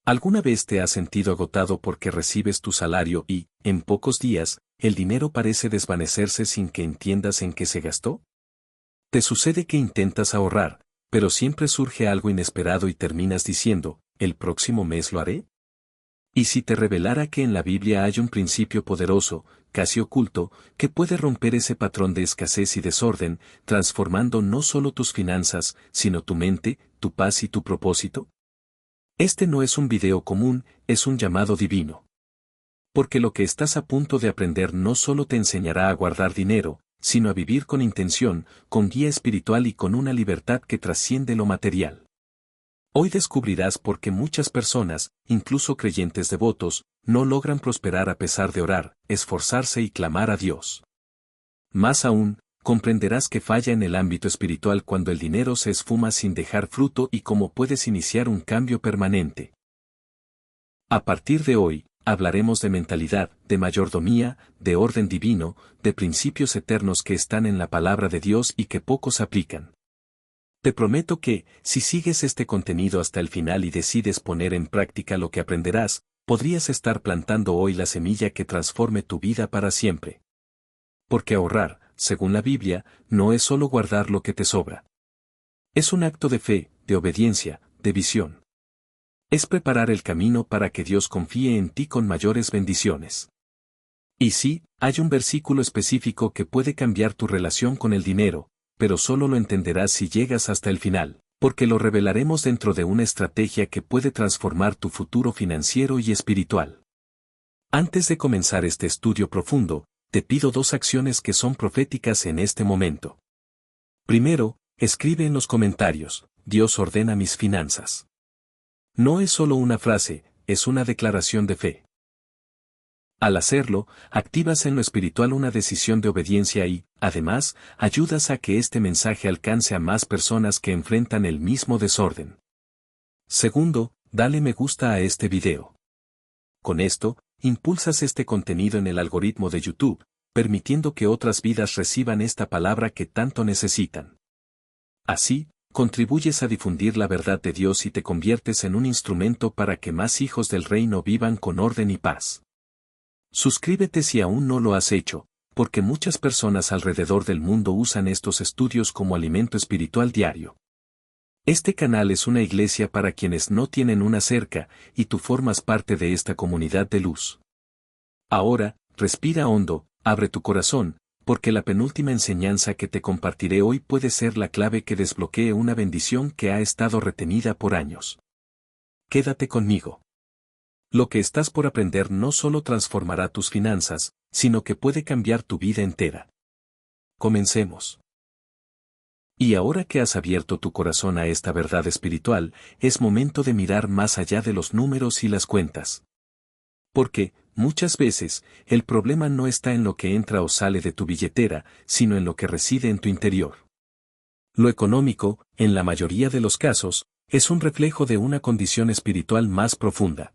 ¿Alguna vez te has sentido agotado porque recibes tu salario y, en pocos días, el dinero parece desvanecerse sin que entiendas en qué se gastó? ¿Te sucede que intentas ahorrar, pero siempre surge algo inesperado y terminas diciendo, ¿el próximo mes lo haré? ¿Y si te revelara que en la Biblia hay un principio poderoso, casi oculto, que puede romper ese patrón de escasez y desorden, transformando no solo tus finanzas, sino tu mente, tu paz y tu propósito? Este no es un video común, es un llamado divino. Porque lo que estás a punto de aprender no solo te enseñará a guardar dinero, sino a vivir con intención, con guía espiritual y con una libertad que trasciende lo material. Hoy descubrirás por qué muchas personas, incluso creyentes devotos, no logran prosperar a pesar de orar, esforzarse y clamar a Dios. Más aún, comprenderás que falla en el ámbito espiritual cuando el dinero se esfuma sin dejar fruto y cómo puedes iniciar un cambio permanente. A partir de hoy, hablaremos de mentalidad, de mayordomía, de orden divino, de principios eternos que están en la palabra de Dios y que pocos aplican. Te prometo que, si sigues este contenido hasta el final y decides poner en práctica lo que aprenderás, podrías estar plantando hoy la semilla que transforme tu vida para siempre. Porque ahorrar, según la Biblia, no es solo guardar lo que te sobra. Es un acto de fe, de obediencia, de visión. Es preparar el camino para que Dios confíe en ti con mayores bendiciones. Y sí, hay un versículo específico que puede cambiar tu relación con el dinero, pero solo lo entenderás si llegas hasta el final, porque lo revelaremos dentro de una estrategia que puede transformar tu futuro financiero y espiritual. Antes de comenzar este estudio profundo, te pido dos acciones que son proféticas en este momento. Primero, escribe en los comentarios, Dios ordena mis finanzas. No es solo una frase, es una declaración de fe. Al hacerlo, activas en lo espiritual una decisión de obediencia y, además, ayudas a que este mensaje alcance a más personas que enfrentan el mismo desorden. Segundo, dale me gusta a este video. Con esto, impulsas este contenido en el algoritmo de YouTube, permitiendo que otras vidas reciban esta palabra que tanto necesitan. Así, contribuyes a difundir la verdad de Dios y te conviertes en un instrumento para que más hijos del reino vivan con orden y paz. Suscríbete si aún no lo has hecho, porque muchas personas alrededor del mundo usan estos estudios como alimento espiritual diario. Este canal es una iglesia para quienes no tienen una cerca, y tú formas parte de esta comunidad de luz. Ahora, respira hondo, abre tu corazón, porque la penúltima enseñanza que te compartiré hoy puede ser la clave que desbloquee una bendición que ha estado retenida por años. Quédate conmigo. Lo que estás por aprender no solo transformará tus finanzas, sino que puede cambiar tu vida entera. Comencemos. Y ahora que has abierto tu corazón a esta verdad espiritual, es momento de mirar más allá de los números y las cuentas. Porque, muchas veces, el problema no está en lo que entra o sale de tu billetera, sino en lo que reside en tu interior. Lo económico, en la mayoría de los casos, es un reflejo de una condición espiritual más profunda.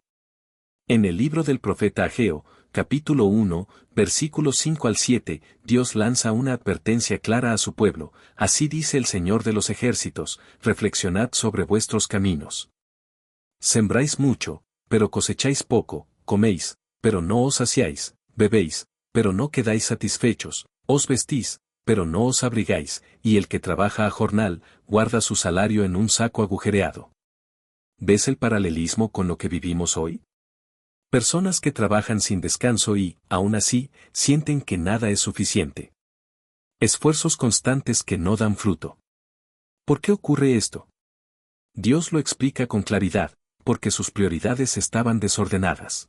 En el libro del profeta Ageo, capítulo 1, versículos 5 al 7, Dios lanza una advertencia clara a su pueblo, así dice el Señor de los ejércitos, reflexionad sobre vuestros caminos. Sembráis mucho, pero cosecháis poco, coméis, pero no os saciáis, bebéis, pero no quedáis satisfechos, os vestís, pero no os abrigáis, y el que trabaja a jornal, guarda su salario en un saco agujereado. ¿Ves el paralelismo con lo que vivimos hoy? Personas que trabajan sin descanso y, aún así, sienten que nada es suficiente. Esfuerzos constantes que no dan fruto. ¿Por qué ocurre esto? Dios lo explica con claridad, porque sus prioridades estaban desordenadas.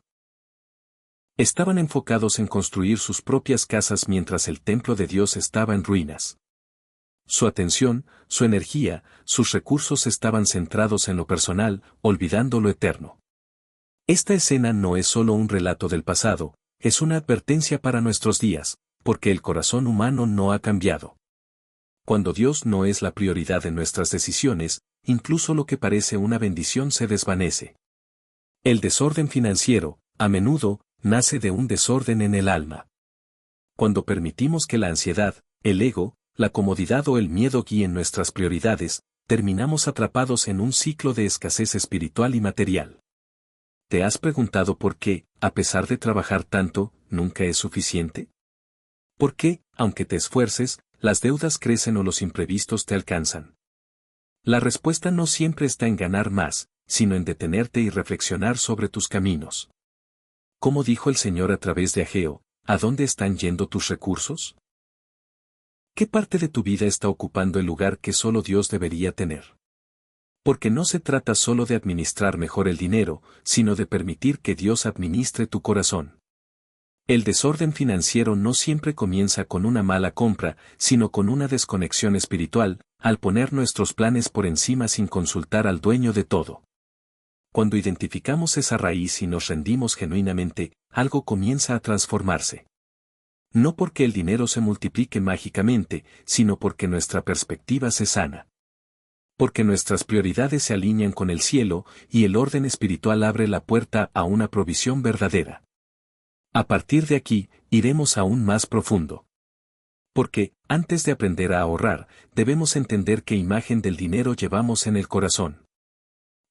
Estaban enfocados en construir sus propias casas mientras el templo de Dios estaba en ruinas. Su atención, su energía, sus recursos estaban centrados en lo personal, olvidando lo eterno. Esta escena no es solo un relato del pasado, es una advertencia para nuestros días, porque el corazón humano no ha cambiado. Cuando Dios no es la prioridad en nuestras decisiones, incluso lo que parece una bendición se desvanece. El desorden financiero, a menudo, nace de un desorden en el alma. Cuando permitimos que la ansiedad, el ego, la comodidad o el miedo guíen nuestras prioridades, terminamos atrapados en un ciclo de escasez espiritual y material. ¿te has preguntado por qué, a pesar de trabajar tanto, nunca es suficiente? ¿Por qué, aunque te esfuerces, las deudas crecen o los imprevistos te alcanzan? La respuesta no siempre está en ganar más, sino en detenerte y reflexionar sobre tus caminos. Como dijo el Señor a través de Ageo, ¿a dónde están yendo tus recursos? ¿Qué parte de tu vida está ocupando el lugar que solo Dios debería tener? Porque no se trata solo de administrar mejor el dinero, sino de permitir que Dios administre tu corazón. El desorden financiero no siempre comienza con una mala compra, sino con una desconexión espiritual, al poner nuestros planes por encima sin consultar al dueño de todo. Cuando identificamos esa raíz y nos rendimos genuinamente, algo comienza a transformarse. No porque el dinero se multiplique mágicamente, sino porque nuestra perspectiva se sana. Porque nuestras prioridades se alinean con el cielo, y el orden espiritual abre la puerta a una provisión verdadera. A partir de aquí, iremos aún más profundo. Porque, antes de aprender a ahorrar, debemos entender qué imagen del dinero llevamos en el corazón.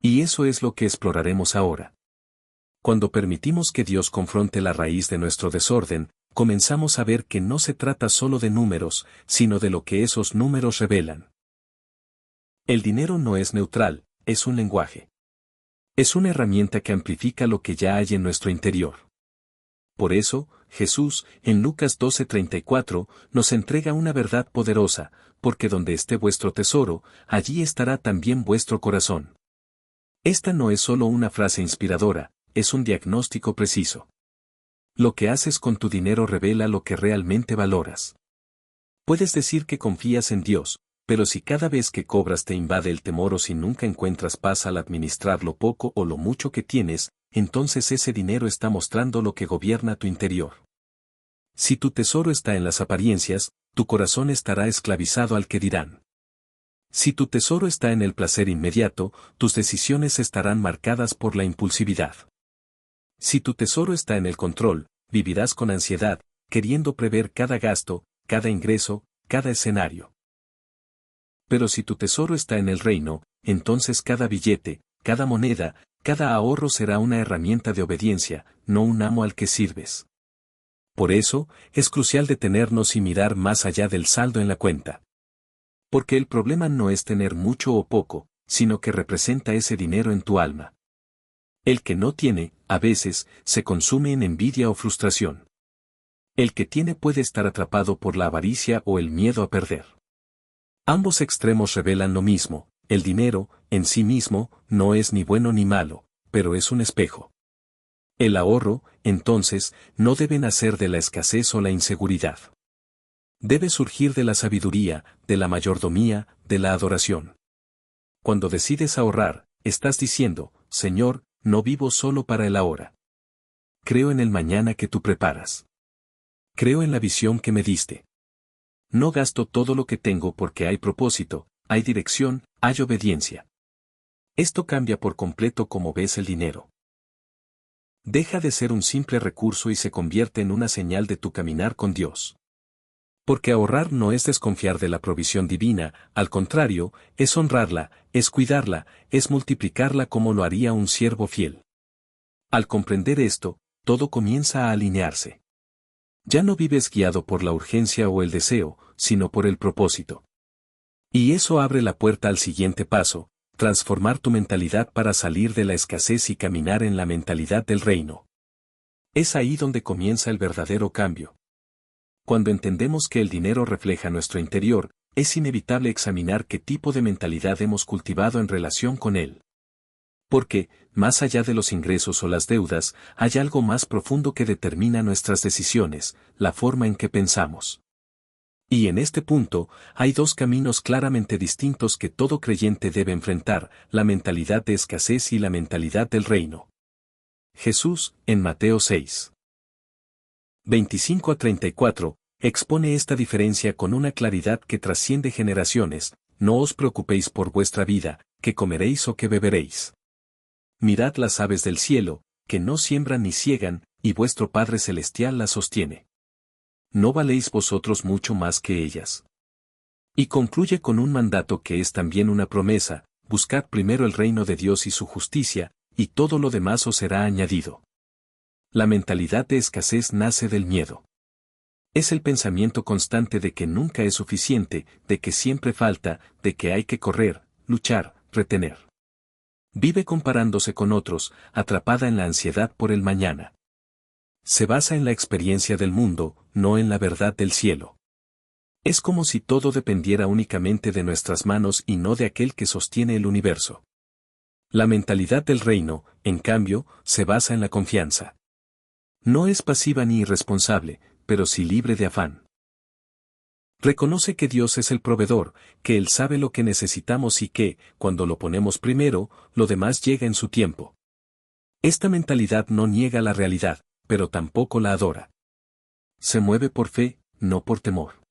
Y eso es lo que exploraremos ahora. Cuando permitimos que Dios confronte la raíz de nuestro desorden, comenzamos a ver que no se trata solo de números, sino de lo que esos números revelan. El dinero no es neutral, es un lenguaje. Es una herramienta que amplifica lo que ya hay en nuestro interior. Por eso, Jesús, en Lucas 12:34, nos entrega una verdad poderosa, porque donde esté vuestro tesoro, allí estará también vuestro corazón. Esta no es solo una frase inspiradora, es un diagnóstico preciso. Lo que haces con tu dinero revela lo que realmente valoras. Puedes decir que confías en Dios, pero si cada vez que cobras te invade el temor o si nunca encuentras paz al administrar lo poco o lo mucho que tienes, entonces ese dinero está mostrando lo que gobierna tu interior. Si tu tesoro está en las apariencias, tu corazón estará esclavizado al que dirán. Si tu tesoro está en el placer inmediato, tus decisiones estarán marcadas por la impulsividad. Si tu tesoro está en el control, vivirás con ansiedad, queriendo prever cada gasto, cada ingreso, cada escenario. Pero si tu tesoro está en el reino, entonces cada billete, cada moneda, cada ahorro será una herramienta de obediencia, no un amo al que sirves. Por eso, es crucial detenernos y mirar más allá del saldo en la cuenta. Porque el problema no es tener mucho o poco, sino que representa ese dinero en tu alma. El que no tiene, a veces, se consume en envidia o frustración. El que tiene puede estar atrapado por la avaricia o el miedo a perder. Ambos extremos revelan lo mismo, el dinero, en sí mismo, no es ni bueno ni malo, pero es un espejo. El ahorro, entonces, no debe nacer de la escasez o la inseguridad. Debe surgir de la sabiduría, de la mayordomía, de la adoración. Cuando decides ahorrar, estás diciendo, Señor, no vivo solo para el ahora. Creo en el mañana que tú preparas. Creo en la visión que me diste. No gasto todo lo que tengo porque hay propósito, hay dirección, hay obediencia. Esto cambia por completo cómo ves el dinero. Deja de ser un simple recurso y se convierte en una señal de tu caminar con Dios. Porque ahorrar no es desconfiar de la provisión divina, al contrario, es honrarla, es cuidarla, es multiplicarla como lo haría un siervo fiel. Al comprender esto, todo comienza a alinearse. Ya no vives guiado por la urgencia o el deseo, sino por el propósito. Y eso abre la puerta al siguiente paso, transformar tu mentalidad para salir de la escasez y caminar en la mentalidad del reino. Es ahí donde comienza el verdadero cambio. Cuando entendemos que el dinero refleja nuestro interior, es inevitable examinar qué tipo de mentalidad hemos cultivado en relación con él. Porque, más allá de los ingresos o las deudas, hay algo más profundo que determina nuestras decisiones, la forma en que pensamos. Y en este punto, hay dos caminos claramente distintos que todo creyente debe enfrentar, la mentalidad de escasez y la mentalidad del reino. Jesús, en Mateo 6. 25-34, expone esta diferencia con una claridad que trasciende generaciones, no os preocupéis por vuestra vida, qué comeréis o qué beberéis. Mirad las aves del cielo, que no siembran ni siegan, y vuestro Padre Celestial las sostiene. ¿No valéis vosotros mucho más que ellas? Y concluye con un mandato que es también una promesa, buscad primero el reino de Dios y su justicia, y todo lo demás os será añadido. La mentalidad de escasez nace del miedo. Es el pensamiento constante de que nunca es suficiente, de que siempre falta, de que hay que correr, luchar, retener. Vive comparándose con otros, atrapada en la ansiedad por el mañana. Se basa en la experiencia del mundo, no en la verdad del cielo. Es como si todo dependiera únicamente de nuestras manos y no de aquel que sostiene el universo. La mentalidad del reino, en cambio, se basa en la confianza. No es pasiva ni irresponsable, pero sí libre de afán. Reconoce que Dios es el proveedor, que Él sabe lo que necesitamos y que, cuando lo ponemos primero, lo demás llega en su tiempo. Esta mentalidad no niega la realidad, pero tampoco la adora. Se mueve por fe, no por temor.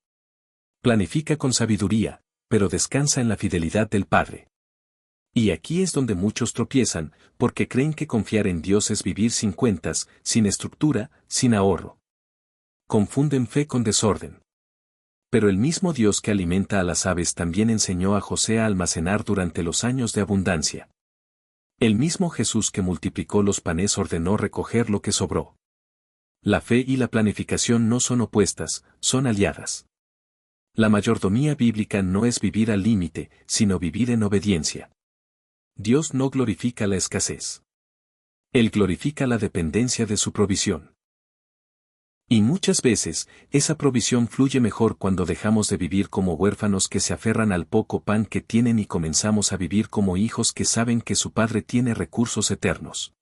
Planifica con sabiduría, pero descansa en la fidelidad del Padre. Y aquí es donde muchos tropiezan, porque creen que confiar en Dios es vivir sin cuentas, sin estructura, sin ahorro. Confunden fe con desorden. Pero el mismo Dios que alimenta a las aves también enseñó a José a almacenar durante los años de abundancia. El mismo Jesús que multiplicó los panes ordenó recoger lo que sobró. La fe y la planificación no son opuestas, son aliadas. La mayordomía bíblica no es vivir al límite, sino vivir en obediencia. Dios no glorifica la escasez. Él glorifica la dependencia de su provisión. Y muchas veces, esa provisión fluye mejor cuando dejamos de vivir como huérfanos que se aferran al poco pan que tienen y comenzamos a vivir como hijos que saben que su Padre tiene recursos eternos.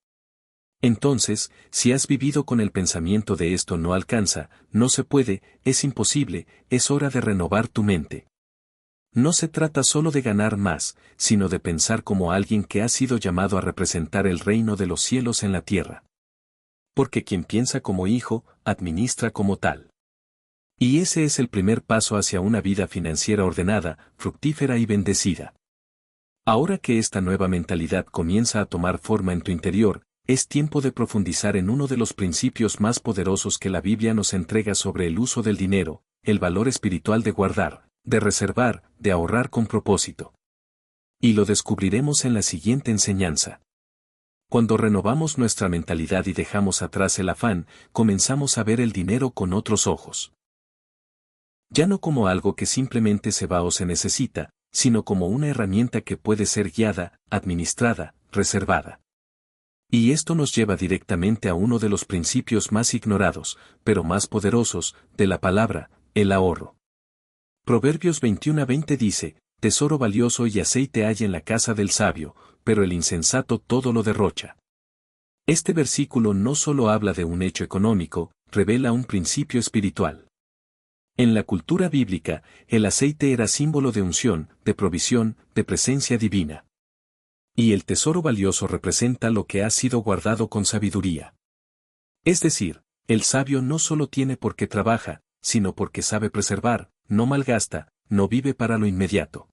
Entonces, si has vivido con el pensamiento de esto no alcanza, no se puede, es imposible, es hora de renovar tu mente. No se trata solo de ganar más, sino de pensar como alguien que ha sido llamado a representar el reino de los cielos en la tierra. Porque quien piensa como hijo, administra como tal. Y ese es el primer paso hacia una vida financiera ordenada, fructífera y bendecida. Ahora que esta nueva mentalidad comienza a tomar forma en tu interior, es tiempo de profundizar en uno de los principios más poderosos que la Biblia nos entrega sobre el uso del dinero, el valor espiritual de guardar, de reservar, de ahorrar con propósito. Y lo descubriremos en la siguiente enseñanza. Cuando renovamos nuestra mentalidad y dejamos atrás el afán, comenzamos a ver el dinero con otros ojos. Ya no como algo que simplemente se va o se necesita, sino como una herramienta que puede ser guiada, administrada, reservada. Y esto nos lleva directamente a uno de los principios más ignorados, pero más poderosos, de la palabra, el ahorro. Proverbios 21:20 dice, tesoro valioso y aceite hay en la casa del sabio, pero el insensato todo lo derrocha. Este versículo no solo habla de un hecho económico, revela un principio espiritual. En la cultura bíblica, el aceite era símbolo de unción, de provisión, de presencia divina. Y el tesoro valioso representa lo que ha sido guardado con sabiduría. Es decir, el sabio no solo tiene porque trabaja, sino porque sabe preservar, no malgasta, no vive para lo inmediato.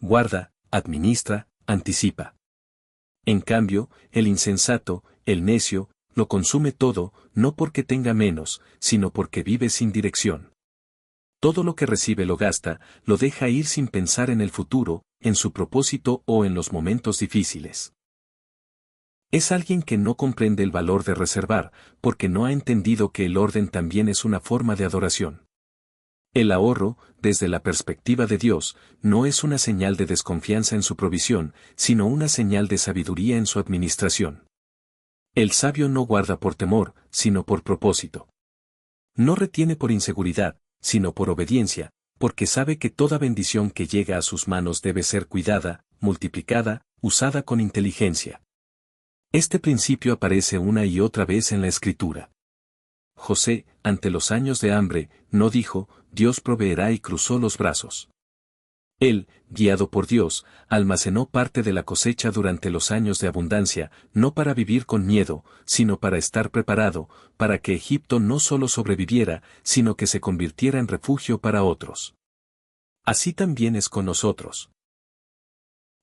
Guarda, administra, anticipa. En cambio, el insensato, el necio, lo consume todo, no porque tenga menos, sino porque vive sin dirección. Todo lo que recibe lo gasta, lo deja ir sin pensar en el futuro, en su propósito o en los momentos difíciles. Es alguien que no comprende el valor de reservar, porque no ha entendido que el orden también es una forma de adoración. El ahorro, desde la perspectiva de Dios, no es una señal de desconfianza en su provisión, sino una señal de sabiduría en su administración. El sabio no guarda por temor, sino por propósito. No retiene por inseguridad, sino por obediencia, porque sabe que toda bendición que llega a sus manos debe ser cuidada, multiplicada, usada con inteligencia. Este principio aparece una y otra vez en la Escritura. José, ante los años de hambre, no dijo, Dios proveerá y cruzó los brazos. Él, guiado por Dios, almacenó parte de la cosecha durante los años de abundancia, no para vivir con miedo, sino para estar preparado, para que Egipto no solo sobreviviera, sino que se convirtiera en refugio para otros. Así también es con nosotros.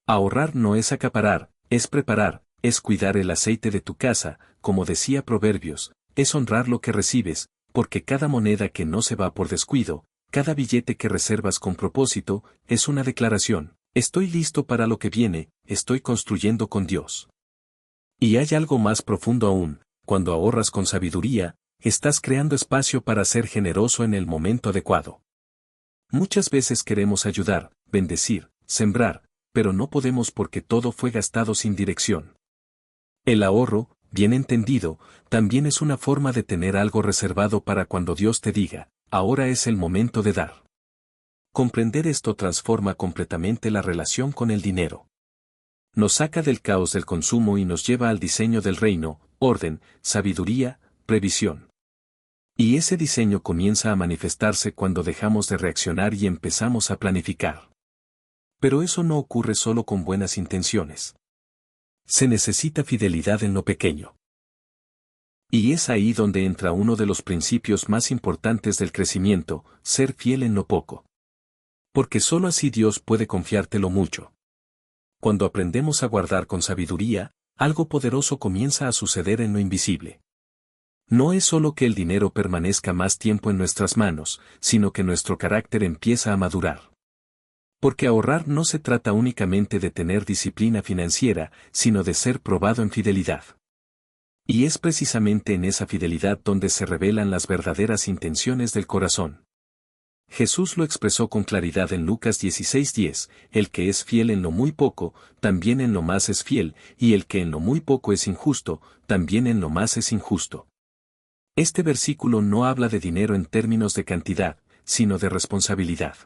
Ahorrar no es acaparar, es preparar, es cuidar el aceite de tu casa, como decía Proverbios, es honrar lo que recibes, porque cada moneda que no se va por descuido, cada billete que reservas con propósito, es una declaración, estoy listo para lo que viene, estoy construyendo con Dios. Y hay algo más profundo aún: cuando ahorras con sabiduría, estás creando espacio para ser generoso en el momento adecuado. Muchas veces queremos ayudar, bendecir, sembrar, pero no podemos porque todo fue gastado sin dirección. El ahorro, bien entendido, también es una forma de tener algo reservado para cuando Dios te diga: ahora es el momento de dar. Comprender esto transforma completamente la relación con el dinero. Nos saca del caos del consumo y nos lleva al diseño del reino: orden, sabiduría, previsión. Y ese diseño comienza a manifestarse cuando dejamos de reaccionar y empezamos a planificar. Pero eso no ocurre solo con buenas intenciones. Se necesita fidelidad en lo pequeño. Y es ahí donde entra uno de los principios más importantes del crecimiento: ser fiel en lo poco. Porque solo así Dios puede confiártelo mucho. Cuando aprendemos a guardar con sabiduría, algo poderoso comienza a suceder en lo invisible. No es solo que el dinero permanezca más tiempo en nuestras manos, sino que nuestro carácter empieza a madurar. Porque ahorrar no se trata únicamente de tener disciplina financiera, sino de ser probado en fidelidad. Y es precisamente en esa fidelidad donde se revelan las verdaderas intenciones del corazón. Jesús lo expresó con claridad en Lucas 16:10: el que es fiel en lo muy poco, también en lo más es fiel, y el que en lo muy poco es injusto, también en lo más es injusto. Este versículo no habla de dinero en términos de cantidad, sino de responsabilidad.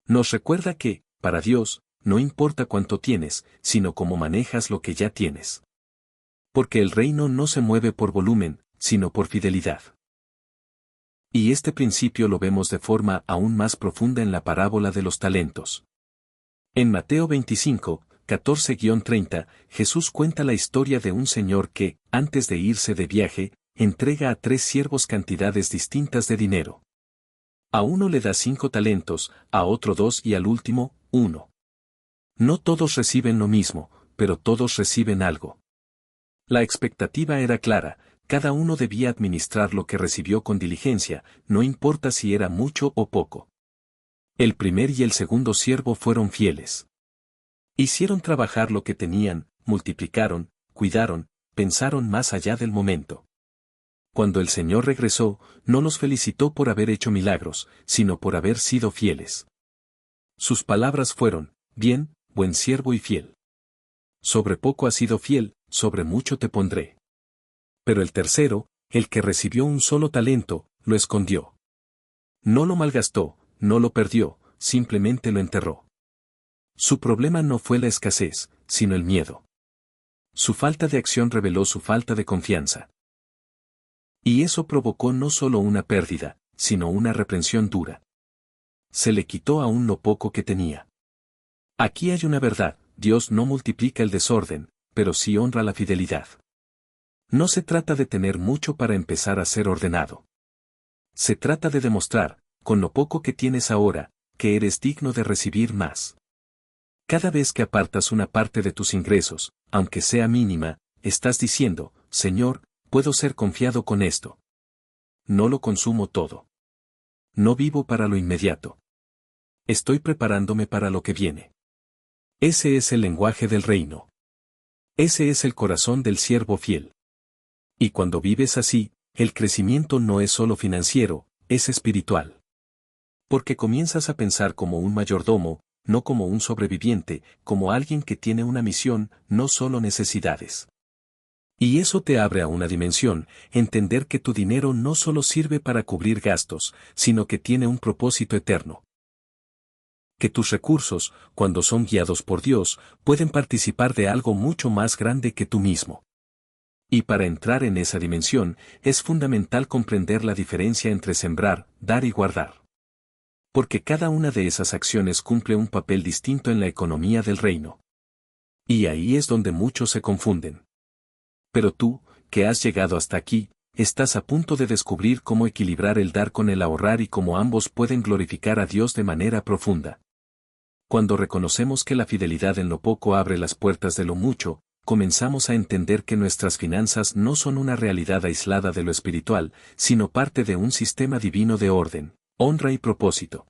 Nos recuerda que, para Dios, no importa cuánto tienes, sino cómo manejas lo que ya tienes. Porque el reino no se mueve por volumen, sino por fidelidad. Y este principio lo vemos de forma aún más profunda en la parábola de los talentos. En Mateo 25, 14-30, Jesús cuenta la historia de un señor que, antes de irse de viaje, entrega a 3 siervos cantidades distintas de dinero. A uno le da 5 talentos, a otro 2 y al último, 1. No todos reciben lo mismo, pero todos reciben algo. La expectativa era clara: cada uno debía administrar lo que recibió con diligencia, no importa si era mucho o poco. El primer y el segundo siervo fueron fieles. Hicieron trabajar lo que tenían, multiplicaron, cuidaron, pensaron más allá del momento. Cuando el Señor regresó, no los felicitó por haber hecho milagros, sino por haber sido fieles. Sus palabras fueron: bien, buen siervo y fiel. Sobre poco has sido fiel, sobre mucho te pondré. Pero el tercero, el que recibió un solo talento, lo escondió. No lo malgastó, no lo perdió, simplemente lo enterró. Su problema no fue la escasez, sino el miedo. Su falta de acción reveló su falta de confianza. Y eso provocó no solo una pérdida, sino una reprensión dura. Se le quitó aún lo poco que tenía. Aquí hay una verdad: Dios no multiplica el desorden, pero sí honra la fidelidad. No se trata de tener mucho para empezar a ser ordenado. Se trata de demostrar, con lo poco que tienes ahora, que eres digno de recibir más. Cada vez que apartas una parte de tus ingresos, aunque sea mínima, estás diciendo: Señor, puedo ser confiado con esto. No lo consumo todo. No vivo para lo inmediato. Estoy preparándome para lo que viene. Ese es el lenguaje del reino. Ese es el corazón del siervo fiel. Y cuando vives así, el crecimiento no es solo financiero, es espiritual. Porque comienzas a pensar como un mayordomo, no como un sobreviviente, como alguien que tiene una misión, no solo necesidades. Y eso te abre a una dimensión: entender que tu dinero no solo sirve para cubrir gastos, sino que tiene un propósito eterno. Que tus recursos, cuando son guiados por Dios, pueden participar de algo mucho más grande que tú mismo. Y para entrar en esa dimensión, es fundamental comprender la diferencia entre sembrar, dar y guardar. Porque cada una de esas acciones cumple un papel distinto en la economía del reino. Y ahí es donde muchos se confunden. Pero tú, que has llegado hasta aquí, estás a punto de descubrir cómo equilibrar el dar con el ahorrar y cómo ambos pueden glorificar a Dios de manera profunda. Cuando reconocemos que la fidelidad en lo poco abre las puertas de lo mucho, comenzamos a entender que nuestras finanzas no son una realidad aislada de lo espiritual, sino parte de un sistema divino de orden, honra y propósito.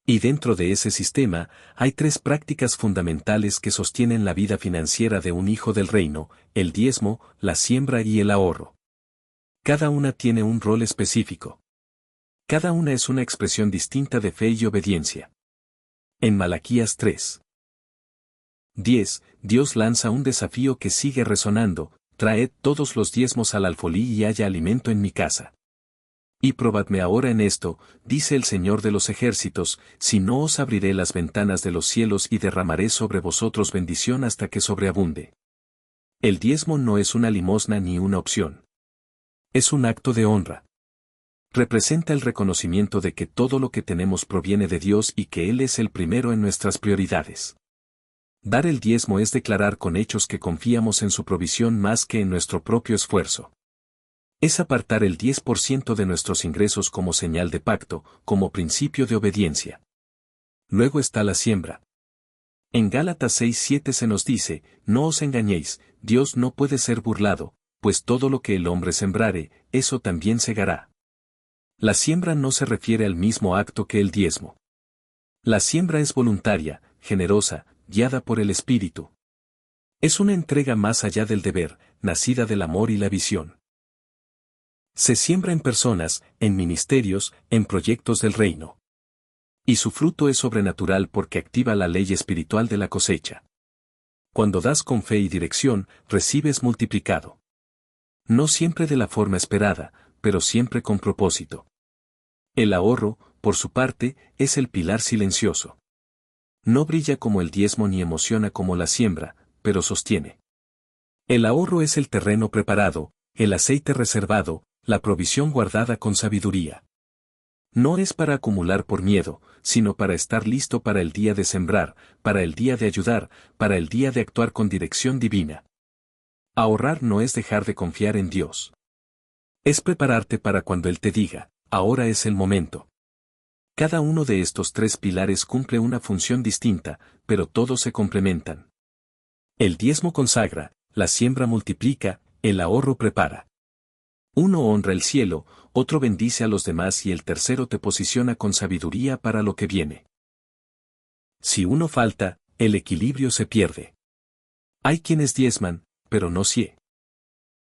Y dentro de ese sistema, hay tres prácticas fundamentales que sostienen la vida financiera de un hijo del reino: el diezmo, la siembra y el ahorro. Cada una tiene un rol específico. Cada una es una expresión distinta de fe y obediencia. En Malaquías 3:10, Dios lanza un desafío que sigue resonando: traed todos los diezmos al alfolí y haya alimento en mi casa. Y probadme ahora en esto, dice el Señor de los ejércitos, si no os abriré las ventanas de los cielos y derramaré sobre vosotros bendición hasta que sobreabunde. El diezmo no es una limosna ni una opción. Es un acto de honra. Representa el reconocimiento de que todo lo que tenemos proviene de Dios y que Él es el primero en nuestras prioridades. Dar el diezmo es declarar con hechos que confiamos en su provisión más que en nuestro propio esfuerzo. Es apartar el 10% de nuestros ingresos como señal de pacto, como principio de obediencia. Luego está la siembra. En Gálatas 6:7 se nos dice: no os engañéis, Dios no puede ser burlado, pues todo lo que el hombre sembrare, eso también segará. La siembra no se refiere al mismo acto que el diezmo. La siembra es voluntaria, generosa, guiada por el Espíritu. Es una entrega más allá del deber, nacida del amor y la visión. Se siembra en personas, en ministerios, en proyectos del reino. Y su fruto es sobrenatural porque activa la ley espiritual de la cosecha. Cuando das con fe y dirección, recibes multiplicado. No siempre de la forma esperada, pero siempre con propósito. El ahorro, por su parte, es el pilar silencioso. No brilla como el diezmo ni emociona como la siembra, pero sostiene. El ahorro es el terreno preparado, el aceite reservado, la provisión guardada con sabiduría. No es para acumular por miedo, sino para estar listo para el día de sembrar, para el día de ayudar, para el día de actuar con dirección divina. Ahorrar no es dejar de confiar en Dios. Es prepararte para cuando Él te diga: ahora es el momento. Cada uno de estos tres pilares cumple una función distinta, pero todos se complementan. El diezmo consagra, la siembra multiplica, el ahorro prepara. Uno honra el cielo, otro bendice a los demás y el tercero te posiciona con sabiduría para lo que viene. Si uno falta, el equilibrio se pierde. Hay quienes diezman, pero no sie.